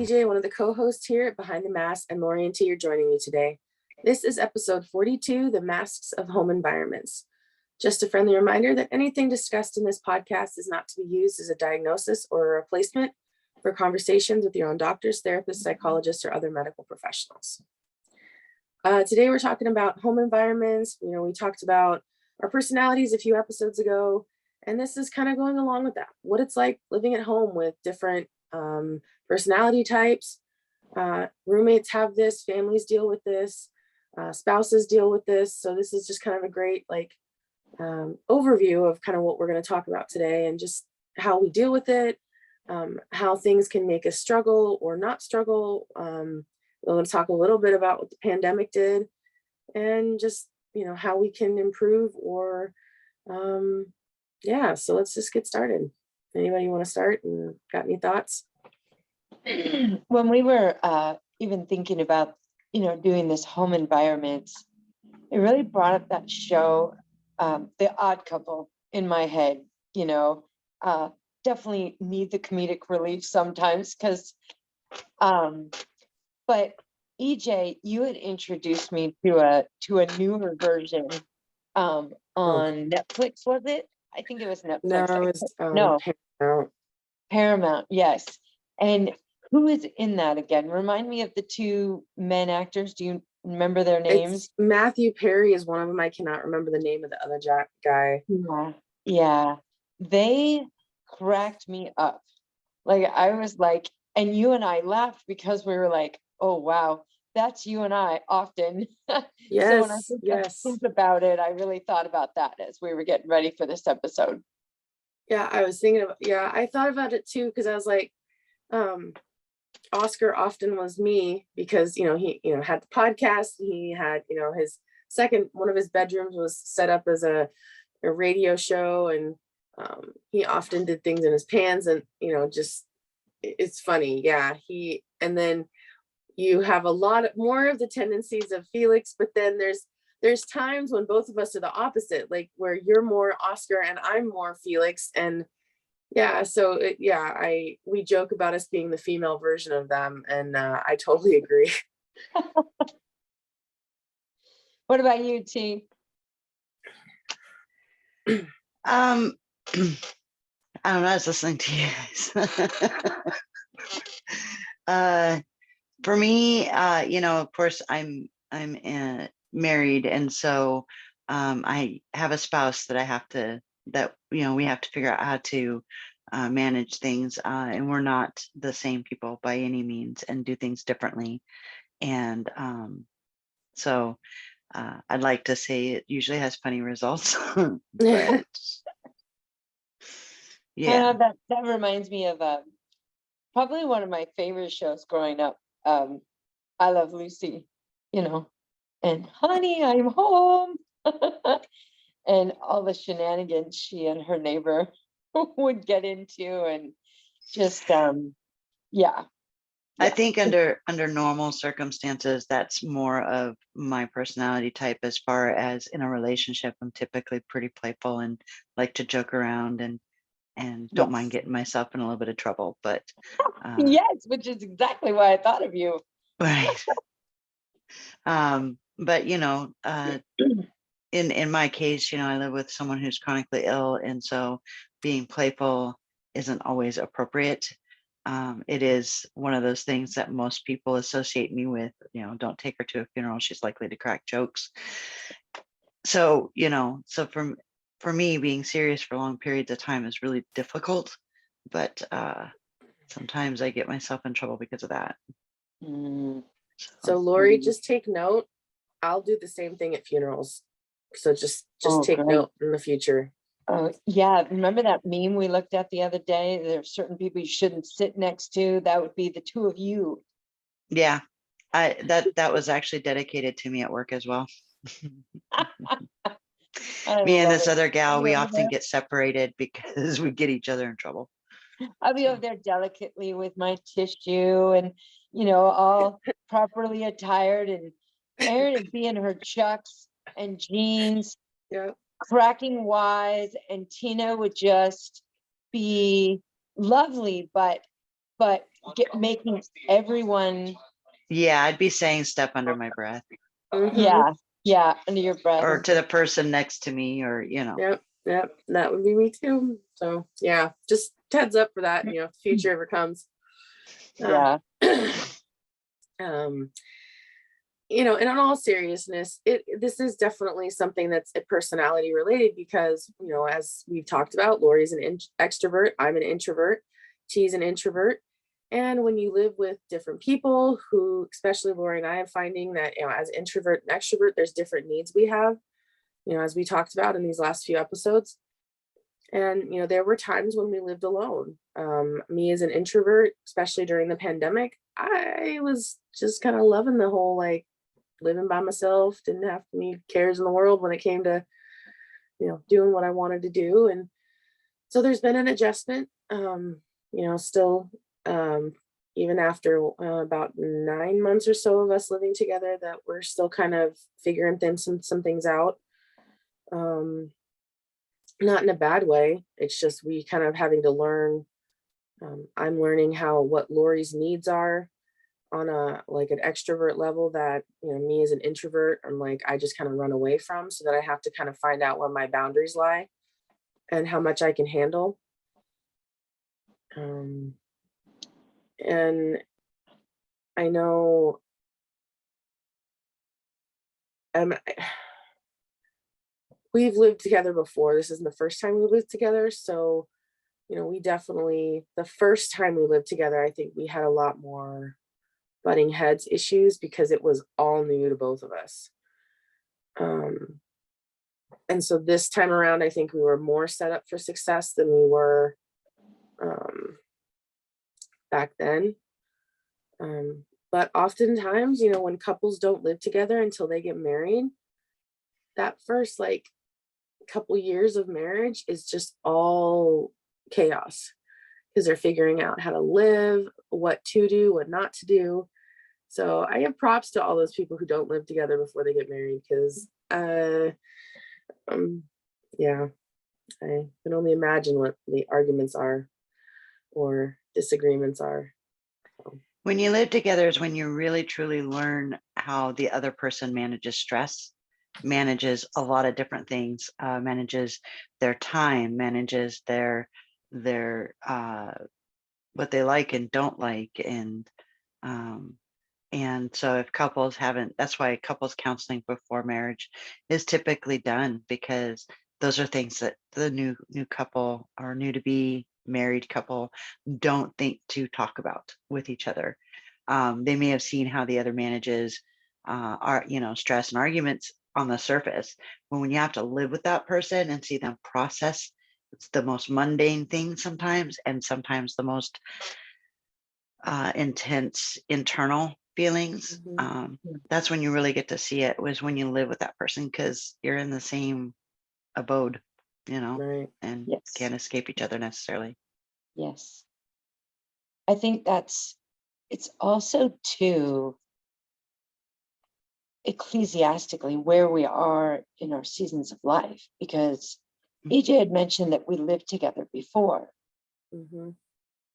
DJ, one of the co-hosts here at Behind the Mask, and Lori and T are joining me today. This is episode 42, The Masks of Home Environments. Just a friendly reminder that anything discussed in this podcast is not to be used as a diagnosis or a replacement for conversations with your own doctors, therapists, psychologists, or other medical professionals. Today we're talking about home environments. We talked about our personalities a few episodes ago, and this is kind of going along with that. What it's like living at home with different personality types. Roommates have this, families deal with this, spouses deal with this. So this is just kind of a great overview of kind of what we're going to talk about today and just how we deal with it, how things can make us struggle or not struggle. We're going to talk a little bit about what the pandemic did and just, how we can improve or, so let's just get started. Anybody want to start and got any thoughts? When we were even thinking about, doing this home environments, it really brought up that show, The Odd Couple in my head, definitely need the comedic relief sometimes because, but EJ, you had introduced me to a newer version on Netflix, was it? I think it was Netflix. No, it was no. Paramount, yes. And who is in that again? Remind me of the two men actors. Do you remember their names? Matthew Perry is one of them. I cannot remember the name of the other guy. Yeah. They cracked me up. Like, I was like, and you and I laughed because we were like, oh, wow, that's you and I often. Yes, so when I think about it, I really thought about that as we were getting ready for this episode. Yeah, I was thinking of, I thought about it too, because I was like, Oscar often was me because, he, had the podcast. He had, his one of his bedrooms was set up as a radio show, and he often did things in his pants, and, just, it's funny. Yeah. And then you have a lot more of the tendencies of Felix, but then there's times when both of us are the opposite, like where you're more Oscar and I'm more Felix. And so we joke about us being the female version of them, and I totally agree. What about you, T? I don't know, I was listening to you guys. For me, of course, I'm married, and so I have a spouse that we have to figure out how to manage things, and we're not the same people by any means, and do things differently. And so I'd like to say it usually has funny results. But yeah, that reminds me of probably one of my favorite shows growing up. I Love Lucy, and Honey, I'm Home. And all the shenanigans she and her neighbor would get into, and just I think under normal circumstances, that's more of my personality type. As far as in a relationship, I'm typically pretty playful and like to joke around and don't mind getting myself in a little bit of trouble. But yes, which is exactly why I thought of you. Right. But in my case, I live with someone who's chronically ill, and so being playful isn't always appropriate. It is one of those things that most people associate me with. Don't take her to a funeral, she's likely to crack jokes. So so for me, being serious for long periods of time is really difficult, but sometimes I get myself in trouble because of that. So Lori, just take note. I'll do the same thing at funerals. So just take note in the future. Yeah. Remember that meme we looked at the other day? There's certain people you shouldn't sit next to. That would be the two of you. Yeah. That was actually dedicated to me at work as well. Me and this other gal, we often get separated because we get each other in trouble. I'll be over there delicately with my tissue and, all properly attired, and Erin would be in her chucks and jeans, cracking wise, and Tina would just be lovely, but but making everyone, Yeah, I'd be saying stuff under my breath Mhm. yeah, under your breath. or to the person next to me, or, Yep, yep, that would be me too. So yeah, just heads up for that, if the future ever comes. Uh, Yeah. um, and in all seriousness, this is definitely something that's a personality related because, as we've talked about, Lori's an extrovert, I'm an introvert, she's an introvert. And when you live with different people who, especially Lori and I, am finding that, as introvert and extrovert, there's different needs we have, as we talked about in these last few episodes. And, there were times when we lived alone. Me as an introvert, especially during the pandemic, I was just kind of loving the whole like living by myself, didn't have any cares in the world when it came to, doing what I wanted to do. And so there's been an adjustment, still, even after about 9 months or so of us living together, that we're still kind of figuring some things out. Um, Not in a bad way. It's just we kind of having to learn. I'm learning what Lori's needs are on a like an extrovert level that me as an introvert, I'm like I just kind of run away from, so that I have to kind of find out where my boundaries lie and how much I can handle. Um, and I know um, we've lived together before. This isn't the first time we lived together, so we definitely the first time we lived together, I think we had a lot more butting heads issues because it was all new to both of us. Um, and so this time around, I think we were more set up for success than we were back then. But oftentimes, when couples don't live together until they get married, that first like couple years of marriage is just all chaos because they're figuring out how to live, what to do, what not to do. So I give props to all those people who don't live together before they get married because, um, yeah, I can only imagine what the arguments are or disagreements are. when you live together is when you really truly learn how the other person manages stress, manages a lot of different things, manages their time, manages their what they like and don't like, and so if couples haven't, that's why couples counseling before marriage is typically done, because those are things that the new couple or new to be married couple don't think to talk about with each other. They may have seen how the other manages our stress and arguments on the surface, but when you have to live with that person and see them process, it's the most mundane thing sometimes, and sometimes the most intense internal feelings. Mhm. That's when you really get to see it, was when you live with that person, because you're in the same abode, Right. and Yes. can't escape each other necessarily. Yes. I think it's also too ecclesiastically where we are in our seasons of life, because EJ had mentioned that we lived together before. Mm-hmm.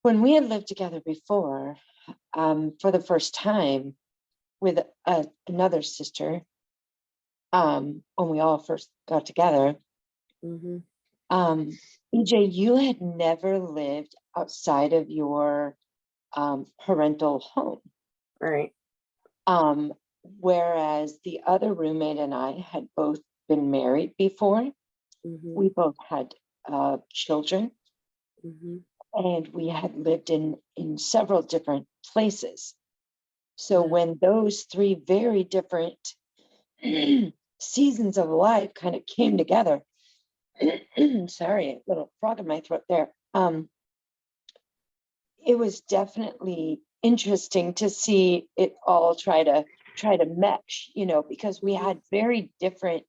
When we had lived together before, for the first time with another sister, when we all first got together, Mm-hmm. EJ, you had never lived outside of your parental home. Right. Whereas the other roommate and I had both been married before. Mm-hmm. We both had children, Mm-hmm. and we had lived in several different places. So when those three very different seasons of life kind of came together, sorry, a little frog in my throat there. It was definitely interesting to see it all try to mesh, because we had very different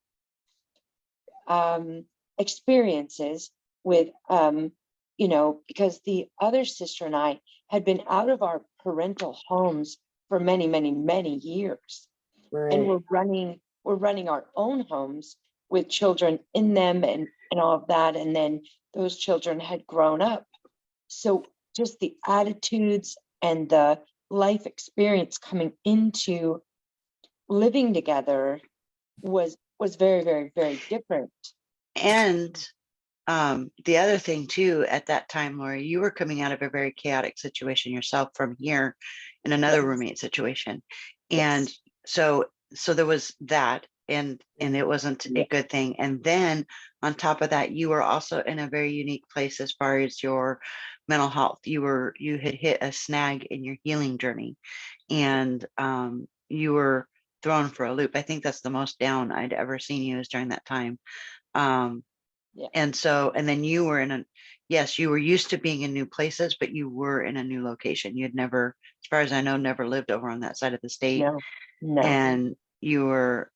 experiences with, because the other sister and I had been out of our parental homes for many, many, many years. And Right. we're running our own homes with children in them and all of that. And then those children had grown up. So just the attitudes and the life experience coming into living together was very, very, very different. And the other thing too, at that time, Lori, you were coming out of a very chaotic situation yourself from here in another roommate situation. And Yes. so there was that, and it wasn't a good thing. And then on top of that, you were also in a very unique place as far as your mental health. You had hit a snag in your healing journey, and you were thrown for a loop. I think that's the most down I'd ever seen you is during that time. And then you were yes, you were used to being in new places, but you were in a new location. You had never, as far as I know, never lived over on that side of the state. No. And you were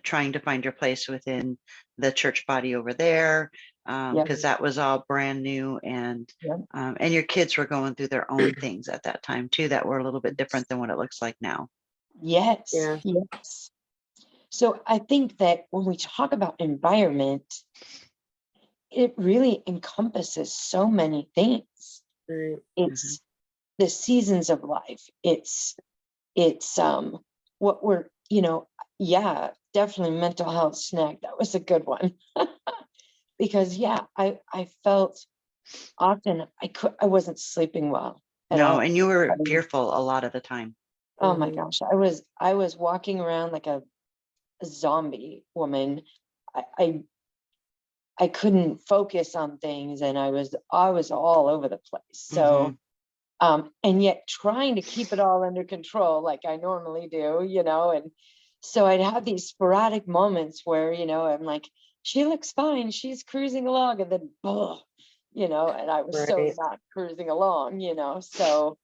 trying to find your place within the church body over there, because that was all brand new. And your kids were going through their own things at that time too, that were a little bit different than what it looks like now. Yes. So I think that when we talk about environment, it really encompasses so many things. It's the seasons of life. It's what we're, definitely mental health snag. That was a good one. Because I felt often I wasn't sleeping well at all. And you were fearful a lot of the time. Oh my gosh. I was walking around like a zombie woman. I couldn't focus on things, and I was all over the place. So and yet trying to keep it all under control like I normally do, and so I'd have these sporadic moments where, I'm like, she looks fine, she's cruising along, and then and I was so not cruising along, so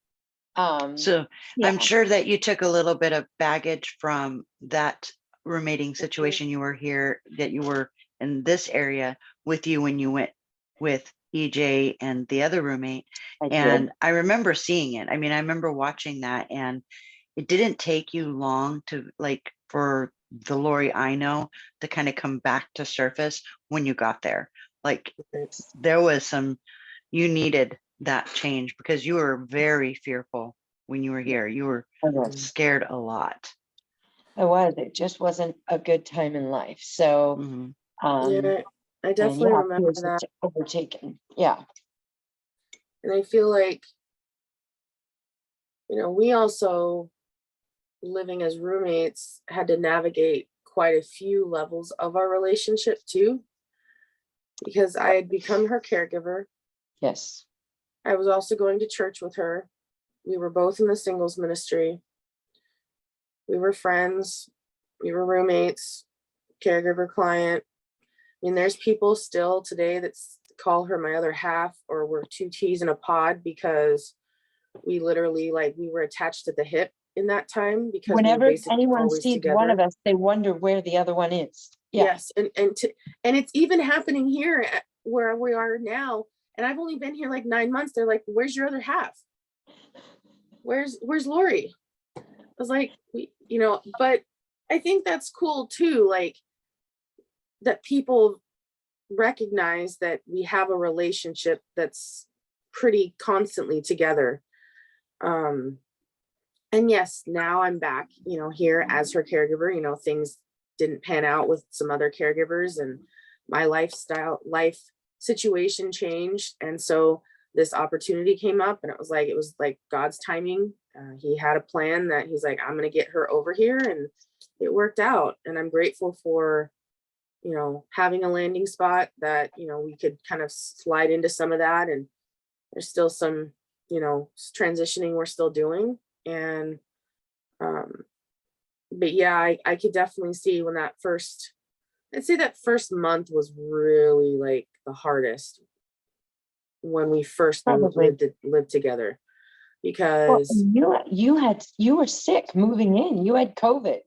I'm sure that you took a little bit of baggage from that roommating situation you were here, that you were in this area with you when you went with EJ and the other roommate. I remember seeing it. I mean, I remember watching that, and it didn't take you long to, like, for the Lori I know to kind of come back to surface when you got there. Like, there was you needed that change because you were very fearful when you were here. You were scared a lot. I was. It just wasn't a good time in life. So I definitely remember that. Overtaken. And I feel like, we also, living as roommates, had to navigate quite a few levels of our relationship too, because I had become her caregiver. Yes. I was also going to church with her. We were both in the singles ministry. We were friends. We were roommates, caregiver, client. I mean, there's people still today that call her my other half, or we're two T's in a pod, because we literally, we were attached at the hip in that time, because whenever we were anyone always sees together. One of us, they wonder where the other one is. Yes. And it's even happening here where we are now. And I've only been here like 9 months. They're like, where's your other half? Where's Lori? I was like, but I think that's cool too. Like, that people recognize that we have a relationship that's pretty constantly together. And yes, now I'm back, here as her caregiver. Things didn't pan out with some other caregivers, and my life situation changed. And so this opportunity came up, and it was like God's timing. He had a plan that he's like, I'm going to get her over here, and it worked out. And I'm grateful for, having a landing spot that, we could kind of slide into some of that. And there's still some, transitioning we're still doing. And, but yeah, I could definitely see when I'd say that first month was really like the hardest, when we first lived together, because you were sick moving in. You had COVID.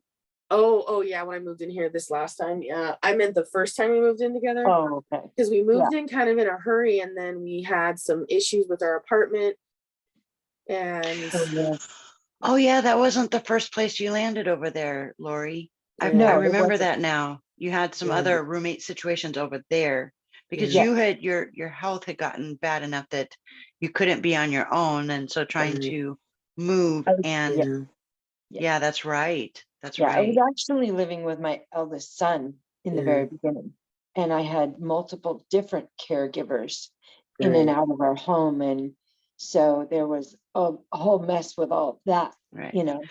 Oh yeah, when I moved in here this last time. Yeah, I meant the first time we moved in together. Oh, okay. Because we moved in kind of in a hurry, and then we had some issues with our apartment. And oh yeah, that wasn't the first place you landed over there, Lori. I No, remember that now. You had some other roommate situations over there because Yeah. you had your health had gotten bad enough that you couldn't be on your own, and so trying Right. to move and Yeah. yeah, that's right. That's Yeah, I was right. actually living with my eldest son in the Yeah. very beginning, and I had multiple different caregivers in and Right. out of our home, and so there was a whole mess with all of that, Right. you know.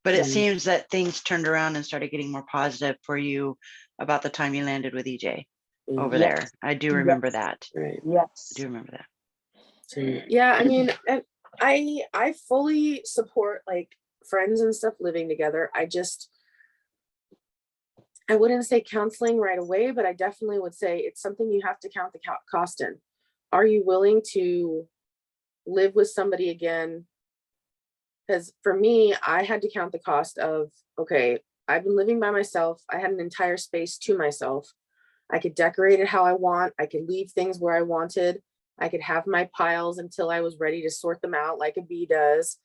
But it Yeah. seems that things turned around and started getting more positive for you about the time you landed with EJ over Yes, there. I do remember yes, that. Right. I yes. do remember that. So, yeah, I mean, and I fully support like friends and stuff living together. I wouldn't say counseling right away, but I definitely would say it's something you have to count the cost in. Are you willing to live with somebody again? Because for me, I had to count the cost of, okay, I've been living by myself. I had an entire space to myself. I could decorate it how I want. I could leave things where I wanted. I could have my piles until I was ready to sort them out like a bee does.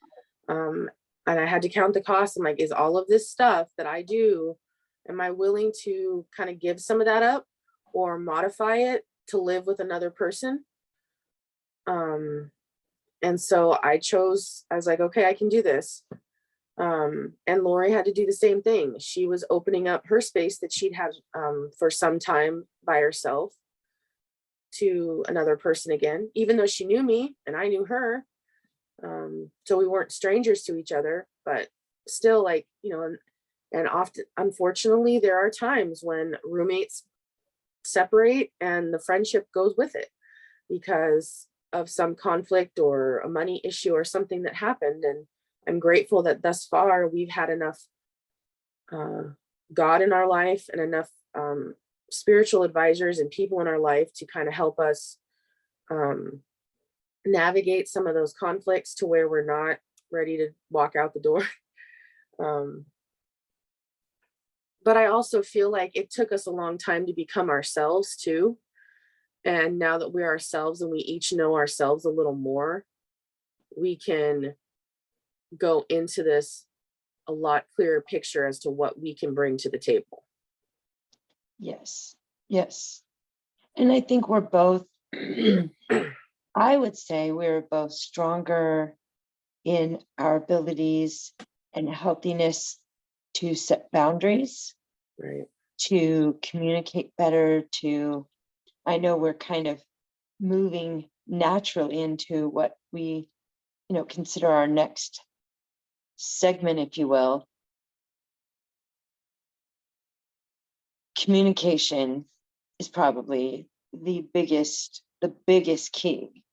Um, and I had to count the cost. I'm like, is all of this stuff that I do, am I willing to kind of give some of that up or modify it to live with another person? And so I was like, okay, I can do this. And Lori had to do the same thing. She was opening up her space that she'd had for some time by herself to another person again, even though she knew me and I knew her. So we weren't strangers to each other, but still, like, and often, unfortunately, there are times when roommates separate and the friendship goes with it because of some conflict or a money issue or something that happened. And I'm grateful that thus far we've had enough uh, God in our life and enough spiritual advisors and people in our life to kind of help us um, navigate some of those conflicts to where we're not ready to walk out the door. um, but I also feel like it took us a long time to become ourselves too. And now that we're ourselves and we each know ourselves a little more, we can go into this a lot clearer picture as to what we can bring to the table. Yes, yes. And I think we're both, I would say we're both stronger in our abilities and healthiness to set boundaries, Right. to communicate better, I know we're kind of moving naturally into what we, consider our next segment, if you will. Communication is probably the biggest key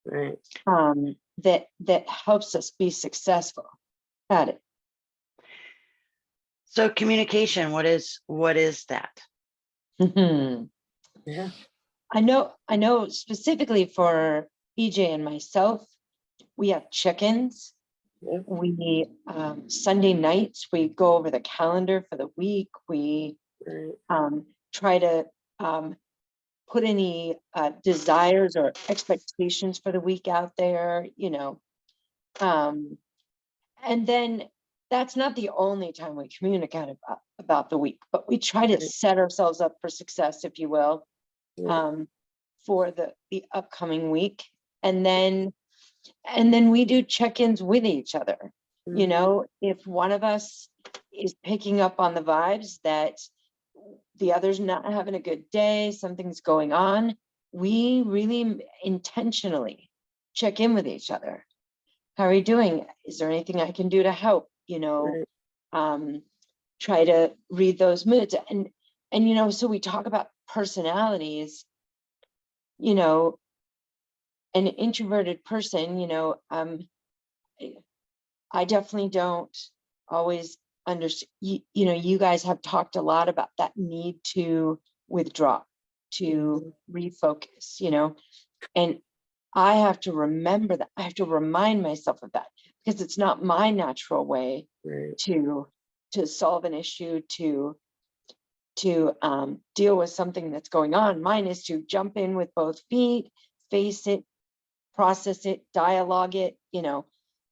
Right. that helps us be successful at it. So communication, what is that? Yeah. I know specifically for EJ and myself, we have check-ins. Yeah. We Sunday nights we go over the calendar for the week. We Right. try to put any desires or expectations for the week out there, and then that's not the only time we communicate about the week, but we try to Right. set ourselves up for success, if you will, Yeah. for the upcoming week. And then we do check-ins with each other. If one of us is picking up on the vibes that the other's not having a good day, something's going on, we really intentionally check in with each other. How are you doing? Is there anything I can do to help? Right. Try to read those moods. And so we talk about personalities, an introverted person, I definitely don't always understand. You guys have talked a lot about that need to withdraw, to refocus, and I have to remember that. I have to remind myself of that because it's not my natural way Right. to solve an issue, to deal with something that's going on. Mine is to jump in with both feet, face it, process it, dialogue it,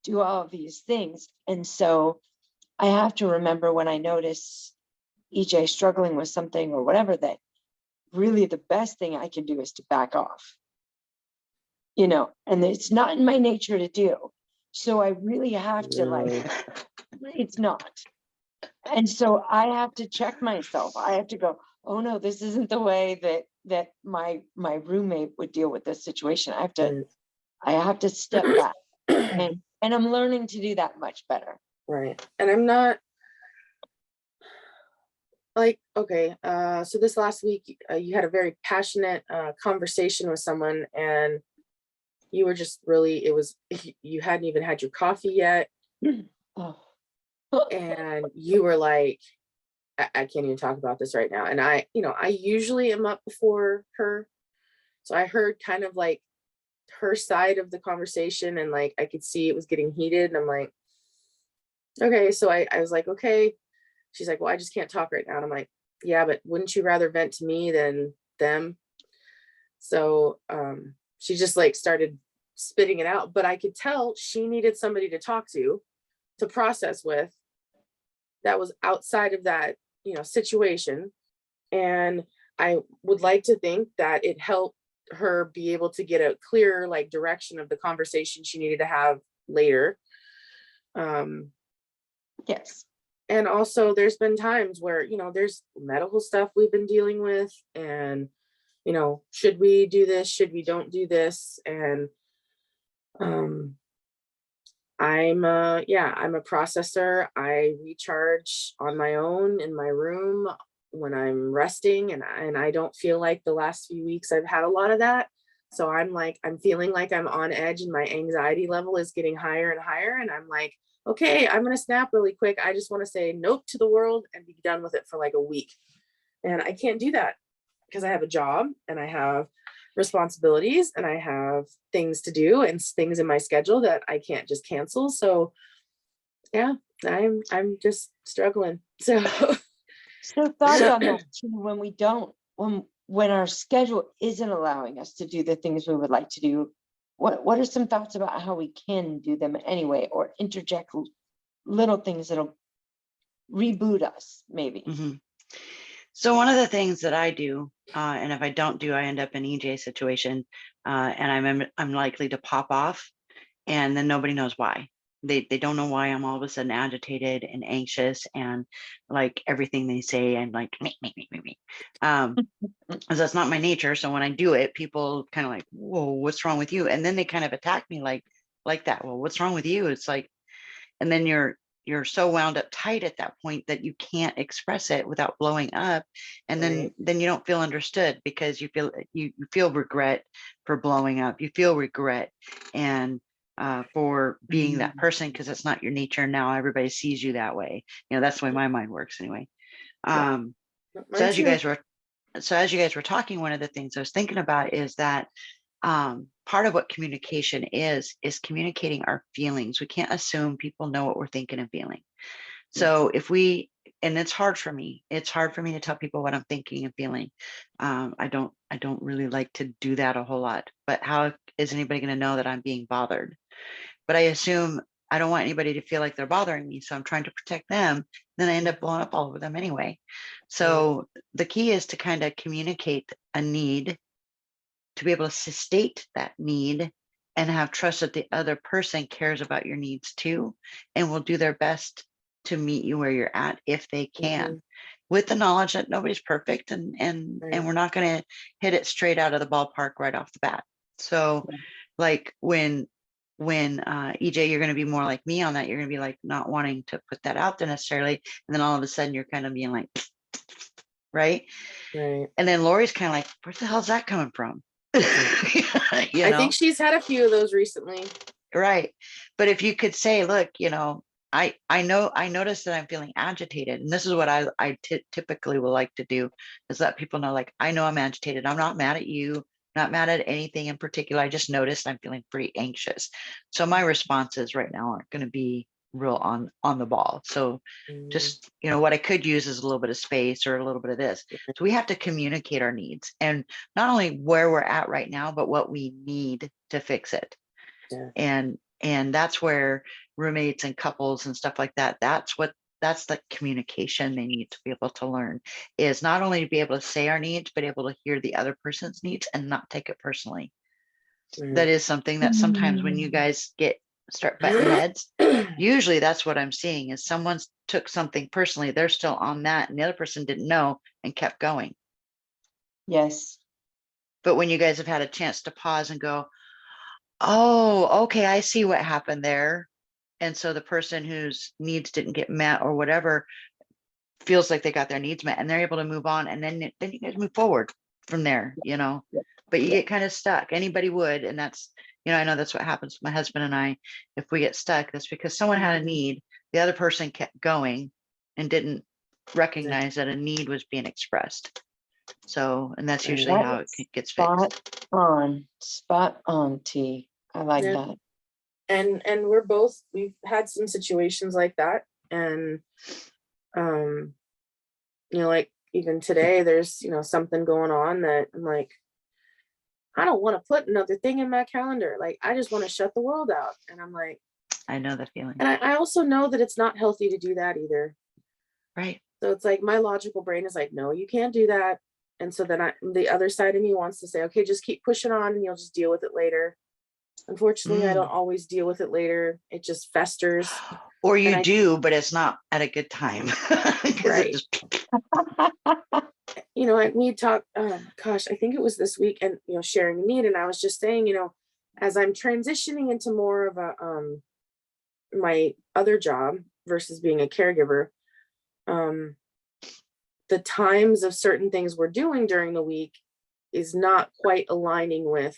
do all of these things. And so I have to remember when I notice EJ struggling with something or whatever, that really the best thing I can do is to back off, you know, and it's not in my nature to do. So I really have to like, it's not. And so I have to check myself. I have to go, oh no, this isn't the way that my roommate would deal with this situation. I have to step back, and I'm learning to do that much better. Right. And I'm not like, okay, so this last week, you had a very passionate conversation with someone, and you were just really, it was, you hadn't even had your coffee yet. Oh. And you were like, I can't even talk about this right now. And I, you know, I usually am up before her. So I heard kind of like her side of the conversation, and like I could see it was getting heated. And I'm like, okay. So I was like, okay. She's like, well, I just can't talk right now. And I'm like, yeah, but wouldn't you rather vent to me than them? So she just like started spitting it out. But I could tell she needed somebody to talk to process with, that was outside of that, you know, situation. And I would like to think that it helped her be able to get a clearer like direction of the conversation she needed to have later. Yes. And also there's been times where, you know, there's medical stuff we've been dealing with, and, you know, should we do this, should we don't do this? And I'm I'm a processor. I recharge on my own in my room when I'm resting, and I don't feel like the last few weeks I've had a lot of that. So I'm feeling like I'm on edge, and my anxiety level is getting higher and higher, and I'm like, okay, I'm going to snap really quick. I just want to say nope to the world and be done with it for like a week. And I can't do that because I have a job, and I have responsibilities, and I have things to do and things in my schedule that I can't just cancel. So yeah, I'm just struggling. So So thoughts on that too, when we don't, when our schedule isn't allowing us to do the things we would like to do, what are some thoughts about how we can do them anyway, or interject little things that'll reboot us maybe? Mhm. So one of the things that I do, and if I don't do, I end up in EJ situation, and I'm likely to pop off, and then nobody knows why. They don't know why I'm all of a sudden agitated and anxious, and like everything they say, I'm like me. Because that's not my nature. So when I do it, people kind of like, whoa, what's wrong with you? And then they kind of attack me like that. Well, what's wrong with you? It's like, and then you're so wound up tight at that point that you can't express it without blowing up, and right, then you don't feel understood, because you feel regret for blowing up, you feel regret and for being that person, because it's not your nature. Now everybody sees you that way. You know, that's the way my mind works anyway. yeah, um so mine too. as you guys were talking, one of the things I was thinking about is that part of what communication is communicating our feelings. We can't assume people know what we're thinking and feeling. So and it's hard for me. It's hard for me to tell people what I'm thinking and feeling. I don't really like to do that a whole lot. But how is anybody going to know that I'm being bothered? But I assume I don't want anybody to feel like they're bothering me, so I'm trying to protect them. Then I end up blowing up all over them anyway. So the key is to kind of communicate a need, to be able to state that need, and have trust that the other person cares about your needs too, and will do their best to meet you where you're at if they can, with the knowledge that nobody's perfect, and we're not going to hit it straight out of the ballpark right off the bat. So like when EJ, you're going to be more like me on that. You're going to be like not wanting to put that out there necessarily, and then all of a sudden you're kind of being like, right? Right. And then Lori's kind of like, where the hell's that coming from? I think she's had a few of those recently. Right. But if you could say, look, I notice that I'm feeling agitated, and this is what I typically will like to do, is let people know, like, I know I'm agitated. I'm not mad at you, not mad at anything in particular. I just noticed I'm feeling pretty anxious. So my responses right now aren't going to be real on the ball. So just, what I could use is a little bit of space or a little bit of this. So we have to communicate our needs, and not only where we're at right now, but what we need to fix it. And that's where roommates and couples and stuff like that, that's that's the communication they need to be able to learn, is not only to be able to say our needs, but able to hear the other person's needs and not take it personally. That is something that sometimes when you guys start butting heads, usually that's what I'm seeing, is someone's took something personally, they're still on that, and the other person didn't know and kept going. Yes. But when you guys have had a chance to pause and go, oh, okay, I see what happened there. And so the person whose needs didn't get met or whatever feels like they got their needs met and they're able to move on. And then you guys move forward from there, you know, but you get kind of stuck. Anybody would. And that's, you know, I know that's what happens with my husband and I. If we get stuck, that's because someone had a need, the other person kept going and didn't recognize that a need was being expressed. So, and that's usually how it gets fixed. Spot on, T. I like that. And we've had some situations like that. And, you know, like even today, there's, you know, something going on that I'm like, I don't want to put another thing in my calendar. Like, I just want to shut the world out. And I'm like, I know the feeling. And I also know that it's not healthy to do that either. Right. So it's like my logical brain is like, no, you can't do that. And so then the other side of me wants to say, okay, just keep pushing on and you'll just deal with it later. Unfortunately, I don't always deal with it later. It just festers. Or you do, but it's not at a good time. Right. You know, and we talked, gosh, I think it was this week, and, you know, sharing a need. And I was just saying, you know, as I'm transitioning into more of a, my other job versus being a caregiver, the times of certain things we're doing during the week is not quite aligning with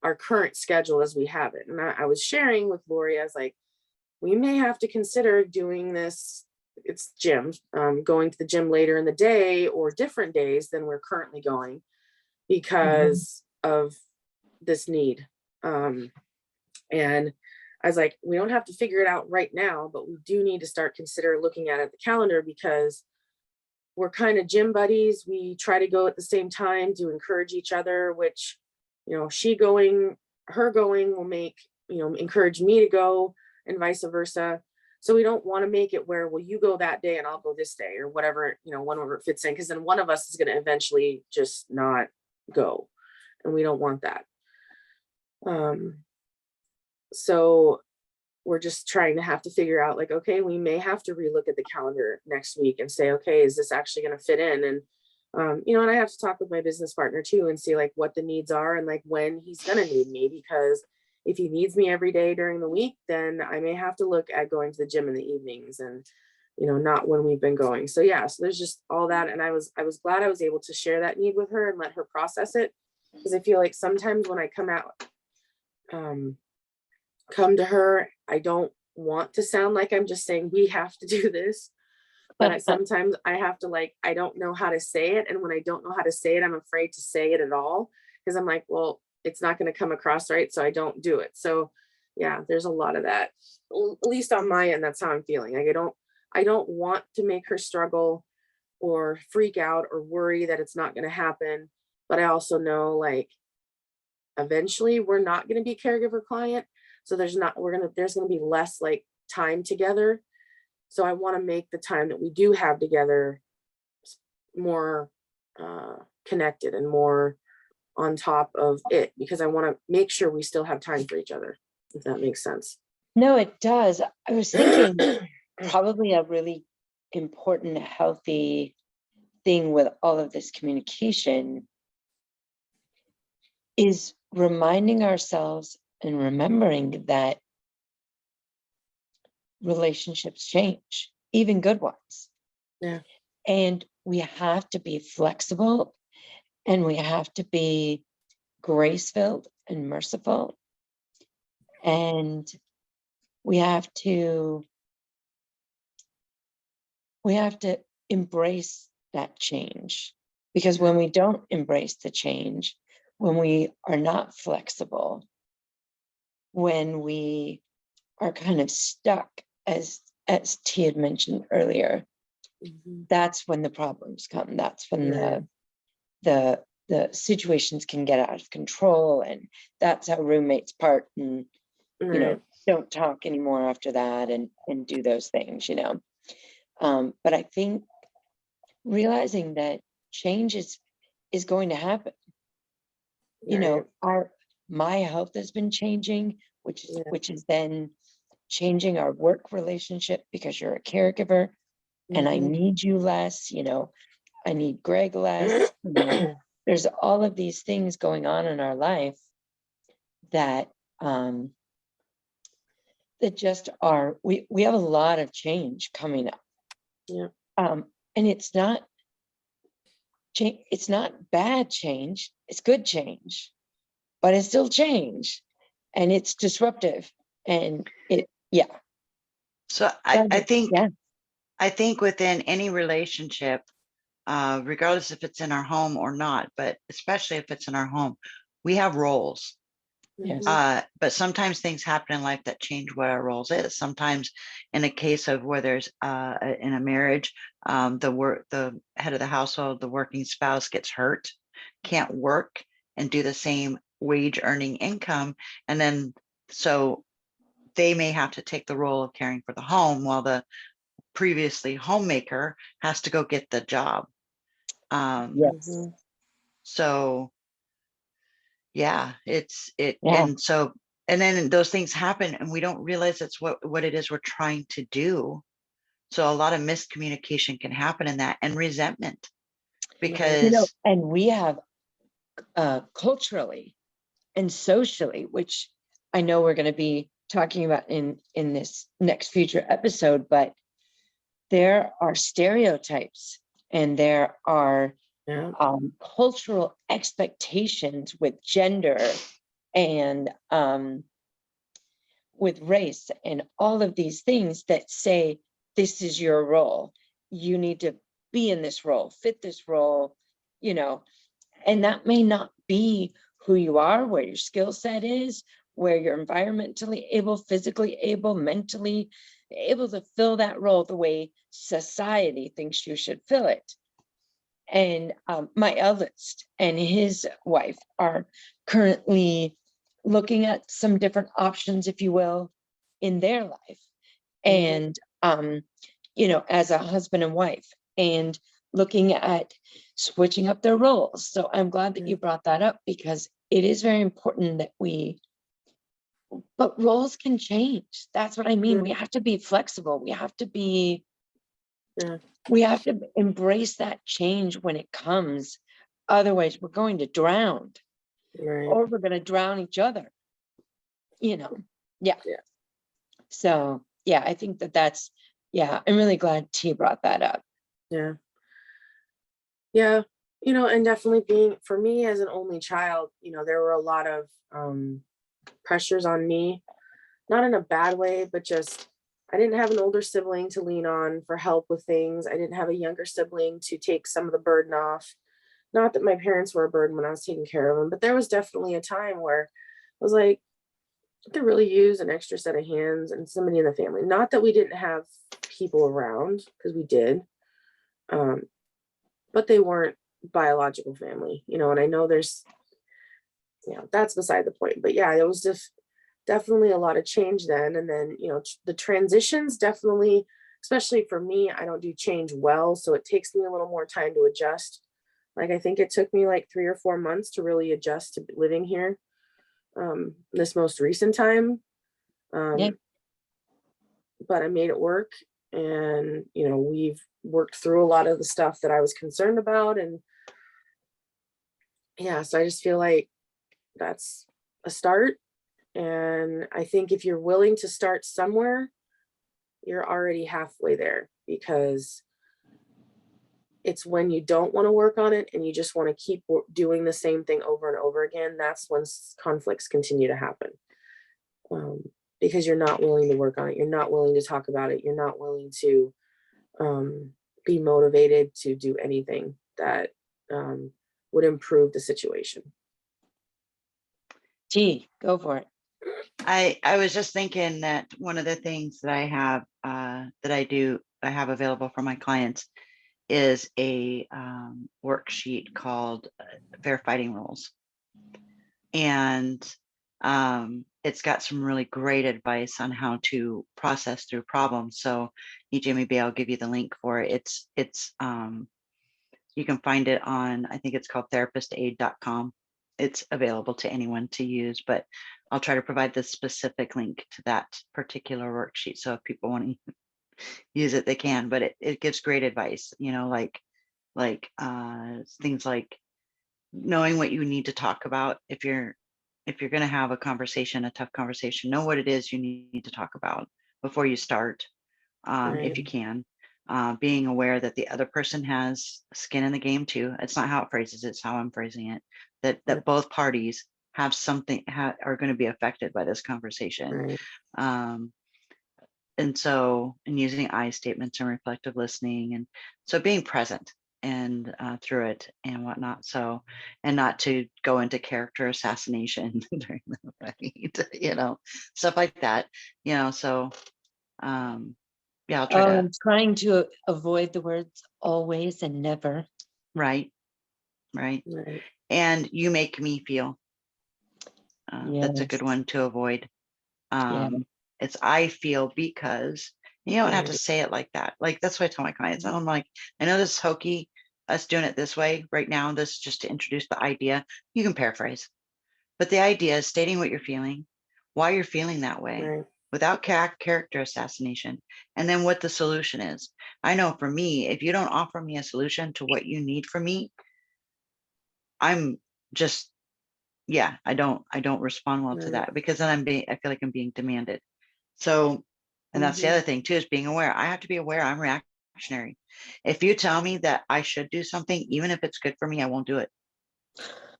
our current schedule as we have it. And I was sharing with Lori, I was like, we may have to consider doing this. It's gym, going to the gym later in the day or different days than we're currently going because of this need. And I was like, we don't have to figure it out right now, but we do need to start consider looking at the calendar, because we're kind of gym buddies. We try to go at the same time to encourage each other, which, you know, her going will make, you know, encourage me to go and vice versa. So we don't want to make it where, well, you go that day and I'll go this day or whatever, you know, whenever it fits in, because then one of us is going to eventually just not go. And we don't want that. So we're just trying to have to figure out, like, okay, we may have to relook at the calendar next week and say, okay, is this actually going to fit in? And, you know, and I have to talk with my business partner too and see like what the needs are and like when he's going to need me, because if he needs me every day during the week, then I may have to look at going to the gym in the evenings and, you know, not when we've been going. So yeah, so there's just all that. And I was glad I was able to share that need with her and let her process it. Because I feel like sometimes when I come to her, I don't want to sound like I'm just saying we have to do this, but sometimes I have to, like, I don't know how to say it. And when I don't know how to say it, I'm afraid to say it at all, because I'm like, well, it's not going to come across right, so I don't do it. So yeah, there's a lot of that, at least on my end. That's how I'm feeling. Like, I don't want to make her struggle or freak out or worry that it's not going to happen. But I also know, like, eventually we're not going to be caregiver client. So there's going to be less like time together. So I want to make the time that we do have together more connected and more on top of it, because I want to make sure we still have time for each other, if that makes sense. No, it does. I was thinking probably a really important, healthy thing with all of this communication is reminding ourselves and remembering that relationships change, even good ones. Yeah. And we have to be flexible, and we have to be grace-filled and merciful. And we have to embrace that change, because when we don't embrace the change, when we are not flexible, when we are kind of stuck, as T had mentioned earlier, that's when the problems come. That's when the situations can get out of control, and that's how roommates part and you know, don't talk anymore after that and do those things, you know. But I think realizing that change is going to happen. You know, my health has been changing, which is then changing our work relationship because you're a caregiver and I need you less, you know, I need Greg less. You know, there's all of these things going on in our life that that just are, we have a lot of change coming up. Yeah. And it's not bad change, it's good change, but it's still change and it's disruptive and So I think yeah. I think within any relationship, regardless if it's in our home or not, but especially if it's in our home, we have roles. Yes. But sometimes things happen in life that change what our roles is. Sometimes in a case of where there's in a marriage, the head of the household, the working spouse gets hurt, can't work and do the same wage earning income. And then so they may have to take the role of caring for the home while the previously homemaker has to go get the job. Yes. So yeah, Yeah. and then those things happen and we don't realize that's what it is we're trying to do. So a lot of miscommunication can happen in that, and resentment, You know, because and we have culturally and socially, which I know we're going to be talking about in this next future episode, but there are stereotypes and there are cultural expectations with gender and with race and all of these things that say, this is your role. You need to be in this role, fit this role, you know, and that may not be who you are, where your skill set is, where you're environmentally able, physically able, mentally able to fill that role the way society thinks you should fill it. And my eldest and his wife are currently looking at some different options, if you will, in their life. And, you know, as a husband and wife, and looking at switching up their roles. So I'm glad that you brought that up, because it is very important that but roles can change. That's what I mean. We have to be flexible. We have to be, we have to embrace that change when it comes. Otherwise, we're going to drown, or we're going to drown each other, you know? Yeah. So, yeah, I think that's, I'm really glad T brought that up. Yeah. You know, and definitely being, for me as an only child, you know, there were a lot of pressures on me, not in a bad way, but just, I didn't have an older sibling to lean on for help with things. I didn't have a younger sibling to take some of the burden off. Not that my parents were a burden when I was taking care of them, but there was definitely a time where I was like, I could really use an extra set of hands and somebody in the family. Not that we didn't have people around, because we did, but they weren't biological family, you know. And I know there's, you know, that's beside the point. But yeah, it was just definitely a lot of change then. And then, you know, the transitions definitely, especially for me, I don't do change well, so it takes me a little more time to adjust. Like, I think it took me like 3 or 4 months to really adjust to living here, this most recent time. But I made it work, and, you know, we've worked through a lot of the stuff that I was concerned about. And yeah, so I just feel like that's a start. And I think if you're willing to start somewhere, you're already halfway there, because it's when you don't want to work on it and you just want to keep doing the same thing over and over again, that's when conflicts continue to happen. Because you're not willing to work on it. You're not willing to talk about it. You're not willing to be motivated to do anything that would improve the situation. T, go for it. I was just thinking that one of the things that I have I have available for my clients is a worksheet called Fair Fighting Rules. And It's got some really great advice on how to process through problems. So EJ, maybe I'll give you the link for it. It's you can find it on, I think it's called therapistaid.com. It's available to anyone to use, but I'll try to provide the specific link to that particular worksheet. So if people want to use it, they can, but it gives great advice, like things like knowing what you need to talk about. If you're going to have a conversation, a tough conversation, know what it is you need to talk about before you start, if you can. Being aware that the other person has skin in the game too. It's not how it phrases it, it's how I'm phrasing it. That both parties have something, are going to be affected by this conversation. And using I statements and reflective listening, and so being present and through it and whatnot. So, and not to go into character assassination during the fight, stuff like that. So yeah, I'll try to. I'm trying to avoid the words always and never. Right. And you make me feel. That's a good one to avoid. It's I feel, because you don't have to say it like that. Like, that's what I tell my clients. I'm like, I know this is hokey, us doing it this way right now. This is just to introduce the idea. You can paraphrase, but the idea is stating what you're feeling, why you're feeling that way, without character assassination, and then what the solution is. I know for me, if you don't offer me a solution to what you need from me, I'm just, I don't respond well to that, because then I feel like I'm being demanded. So, and that's the other thing too, is being aware. I have to be aware I'm reactionary. If you tell me that I should do something, even if it's good for me, I won't do it.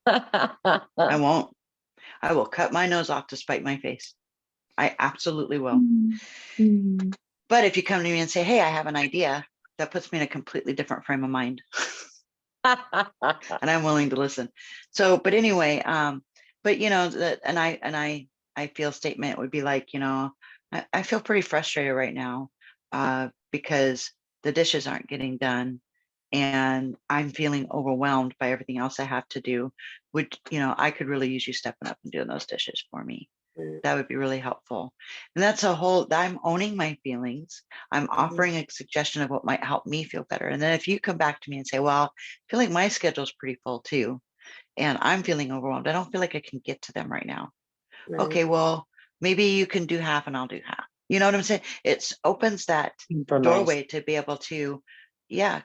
I won't. I will cut my nose off to spite my face. I absolutely will. But if you come to me and say, hey, I have an idea, that puts me in a completely different frame of mind. And I'm willing to listen. So, but anyway, but I feel statement would be like, I feel pretty frustrated right now because the dishes aren't getting done, and I'm feeling overwhelmed by everything else I have to do. I could really use you stepping up and doing those dishes for me. That would be really helpful. And that's I'm owning my feelings. I'm offering a suggestion of what might help me feel better. And then if you come back to me and say, well, I feel like my schedule's pretty full too, and I'm feeling overwhelmed, I don't feel like I can get to them right now. Okay, well, maybe you can do half and I'll do half. You know what I'm saying? It opens that doorway to be able to,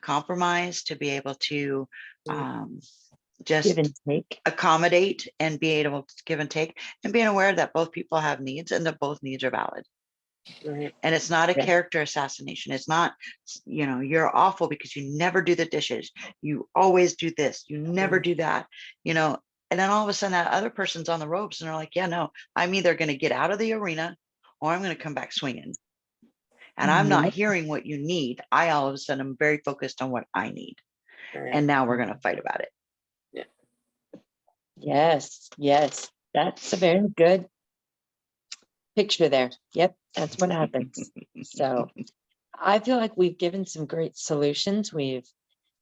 compromise, to be able to just give and take, accommodate, and be able to give and take, and being aware that both people have needs and that both needs are valid. And it's not a character assassination. It's not, you're awful because you never do the dishes. You always do this. You never do that, and then all of a sudden that other person's on the ropes and they're like, yeah, no, I'm either going to get out of the arena or I'm going to come back swinging. And I'm not hearing what you need. I all of a sudden am very focused on what I need. And now we're going to fight about it. Yes. That's a very good picture there. Yep, that's what happens. So I feel like we've given some great solutions. We've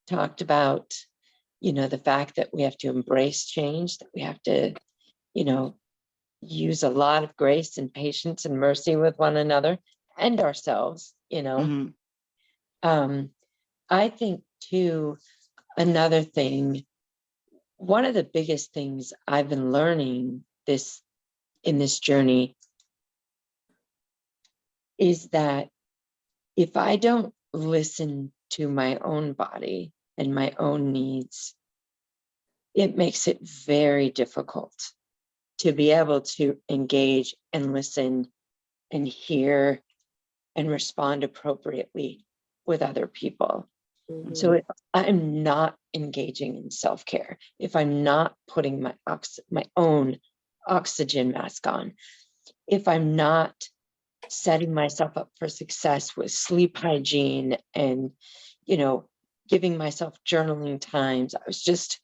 talked about, the fact that we have to embrace change, that we have to, use a lot of grace and patience and mercy with one another and ourselves, I think too, another thing, one of the biggest things I've been learning in this journey is that if I don't listen to my own body and my own needs, it makes it very difficult to be able to engage and listen and hear and respond appropriately with other people. So if I'm not engaging in self-care, if I'm not putting my own oxygen mask on, if I'm not setting myself up for success with sleep hygiene and, giving myself journaling times. I was just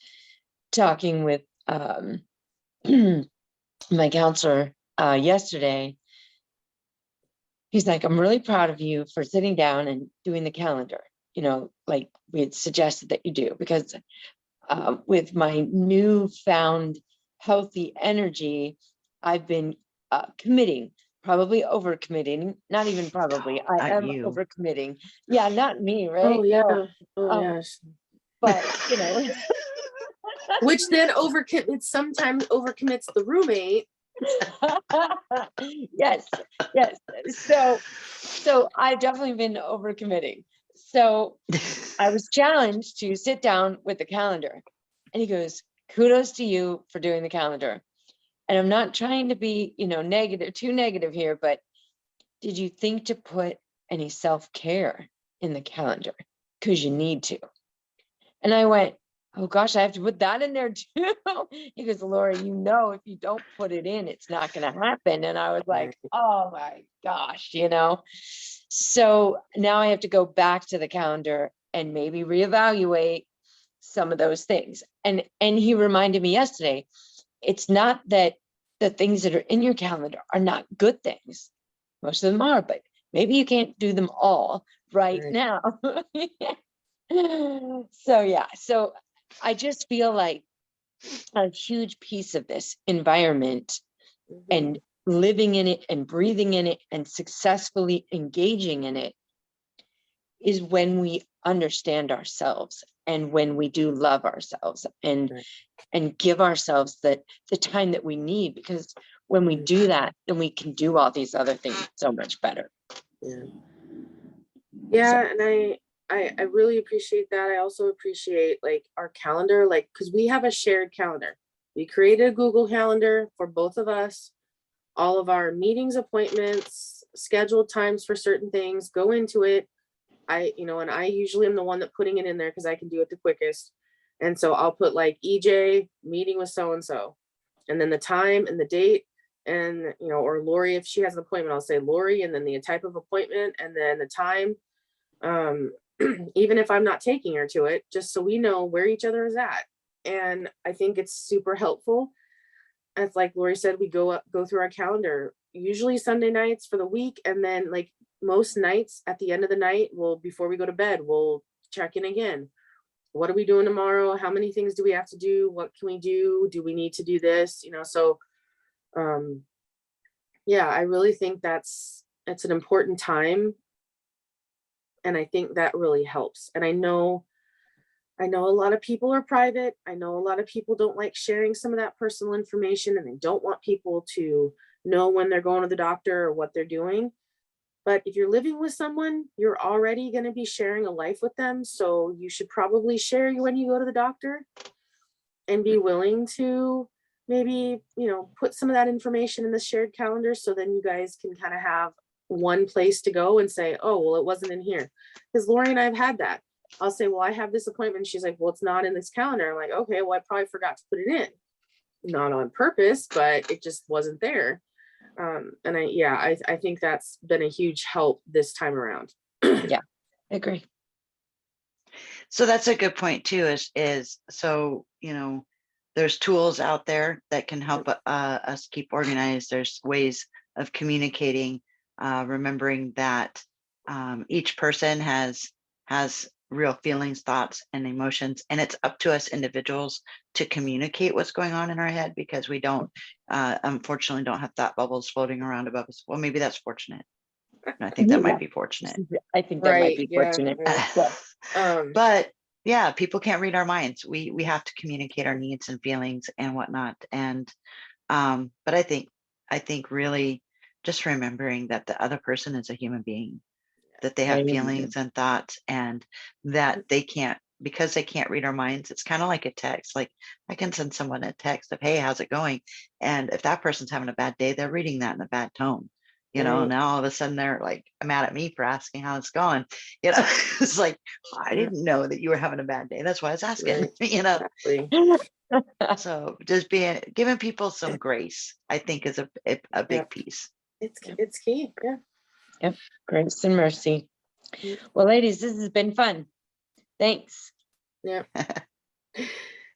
talking with my counselor yesterday. He's like, I'm really proud of you for sitting down and doing the calendar, like we had suggested that you do, because with my newfound healthy energy, I've been committing, probably overcommitting, not even probably, I Not am you. overcommitting. Yeah, not me, right? Oh yeah. No. Oh Um, yes. but you know, Which then sometimes overcommits the roommate. yes, yes. So I've definitely been overcommitting. So I was challenged to sit down with the calendar, and he goes, kudos to you for doing the calendar. And I'm not trying to be, too negative here, but did you think to put any self-care in the calendar? Because you need to. And I went, oh gosh, I have to put that in there too. He goes, Laura, if you don't put it in, it's not going to happen. And I was like, oh my gosh, So now I have to go back to the calendar and maybe reevaluate some of those things. And he reminded me yesterday, it's not that the things that are in your calendar are not good things. Most of them are, but maybe you can't do them all right now. So I just feel like a huge piece of this environment and living in it and breathing in it and successfully engaging in it is when we understand ourselves and when we do love ourselves and give ourselves the time that we need, because when we do that, then we can do all these other things so much better. Yeah, and I really appreciate that. I also appreciate like our calendar, like because we have a shared calendar. We created a Google Calendar for both of us. All of our meetings, appointments, scheduled times for certain things go into it. And I usually am the one that putting it in there because I can do it the quickest. And so I'll put like EJ meeting with so and so, and then the time and the date, and or Lori, if she has an appointment, I'll say Lori, and then the type of appointment, and then the time. Even if I'm not taking her to it, just so we know where each other is at. And I think it's super helpful. As like Lori said, we go through our calendar, usually Sunday nights for the week, and then like most nights at the end of the night, before we go to bed, we'll check in again. What are we doing tomorrow? How many things do we have to do? What can we do? Do we need to do this? So I really think it's an important time. And I think that really helps. And I know a lot of people are private. I know a lot of people don't like sharing some of that personal information, and they don't want people to know when they're going to the doctor or what they're doing. But if you're living with someone, you're already going to be sharing a life with them. So you should probably share when you go to the doctor, and be willing to maybe, put some of that information in the shared calendar, so then you guys can kind of have one place to go and say, oh, well, it wasn't in here. Because Lori and I have had that. I'll say, well, I have this appointment. She's like, well, it's not in this calendar. I'm like, okay, well, I probably forgot to put it in. Not on purpose, but it just wasn't there. And I think that's been a huge help this time around. Yeah, I agree. So that's a good point too, is so, there's tools out there that can help us keep organized. There's ways of communicating, remembering that each person has real feelings, thoughts, and emotions, and it's up to us individuals to communicate what's going on in our head, because we don't, unfortunately, don't have thought bubbles floating around above us. Well, maybe that's fortunate. I think that might be fortunate. I think that might be fortunate. But yeah, people can't read our minds. We have to communicate our needs and feelings and whatnot. And but I think really just remembering that the other person is a human being, that they have feelings and thoughts, and that they can't, because they can't read our minds. It's kind of like a text. Like I can send someone a text of, hey, how's it going? And if that person's having a bad day, they're reading that in a bad tone. Now all of a sudden they're like mad at me for asking how it's going. It's like, I didn't know that you were having a bad day. That's why I was asking. Exactly. So just giving people some grace, I think, is a big piece. It's key. Yeah. Yep. Grace and mercy. Well, ladies, this has been fun. Thanks. Yeah.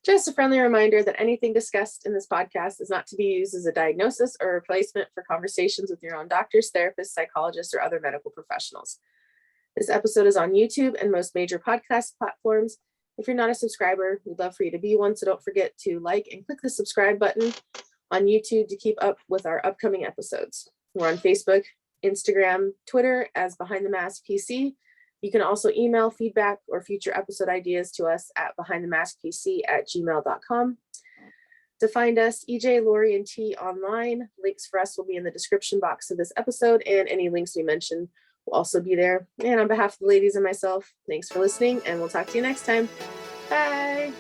Just a friendly reminder that anything discussed in this podcast is not to be used as a diagnosis or replacement for conversations with your own doctors, therapists, psychologists, or other medical professionals. This episode is on YouTube and most major podcast platforms. If you're not a subscriber, we'd love for you to be one, so don't forget to like and click the subscribe button. on YouTube to keep up with our upcoming episodes. We're on Facebook, Instagram, Twitter as Behind the Mask PC. You can also email feedback or future episode ideas to us at behindthemaskpc@gmail.com. To find us, EJ, Lori, and T online, links for us will be in the description box of this episode, and any links we mention will also be there. And on behalf of the ladies and myself, thanks for listening, and we'll talk to you next time. Bye.